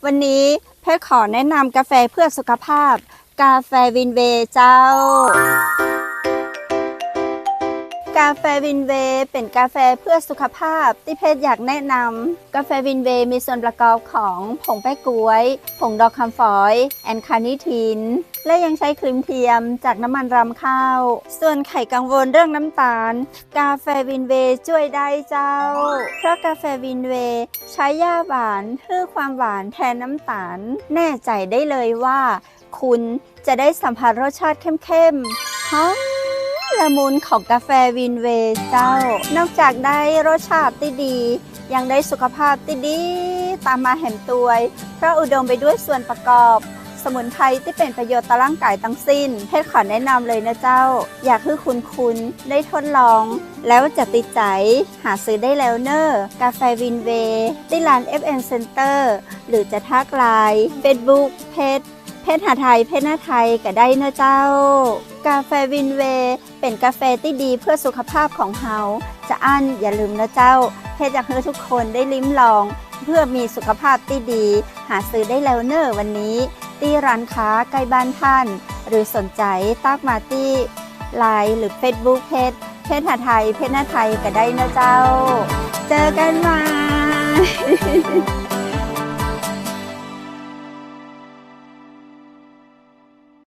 วันนี้เพชรขอแนะนำกาแฟเพื่อสุขภาพกาแฟวินเวย์เจ้ากาแฟวินเวย์เป็นกาแฟเพื่อสุขภาพที่เพชรอยากแนะนำกาแฟวินเวย์มีส่วนประกอบของผงแป้กล้วยผงดอกคำฝอยแอนคานิทินและยังใช้ครีมเทียมจากน้ำมันรำข้าวส่วนไข่กังวลเรื่องน้ำตาลกาแฟวินเวย์ช่วยได้เจ้าเพราะกาแฟวินเวย์ใช้หญ้าหวานเพื่อความหวานแทนน้ำตาลแน่ใจได้เลยว่าคุณจะได้สัมผัสรสชาติเข้มๆหอมละมุนของกาแฟวินเวย์เจ้านอกจากได้รสชาติที่ดียังได้สุขภาพที่ดีตามมาแหมตัวยเพราะอุดมไปด้วยส่วนประกอบสมุนไพรที่เป็นประโยชน์ต่อร่างกายทั้งสิ้นเพชรขอแนะนำเลยนะเจ้าอยากให้คุณได้ทดลองแล้วจะติดใจหาซื้อได้แล้วเนอะกาแฟวินเวย์ที่ร้าน FM Center หรือจะทักไลน์ Facebook เพชรหาไทยเพชรหน้าไทยก็ได้นะเจ้ากาแฟวินเวย์เป็นกาแฟที่ดีเพื่อสุขภาพของเฮาจะอั้นอย่าลืมนะเจ้าเพชรอยากให้ทุกคนได้ลิ้มลองเพื่อมีสุขภาพที่ดีหาซื้อได้แล้วเนอะวันนี้ที่ร้านค้าใกล้บ้านท่านหรือสนใจตากมาที่ไลน์หรือ Facebook เพชรหาไทยเพชรหน้าไทยก็ได้นะเจ้าเจอกันใหม่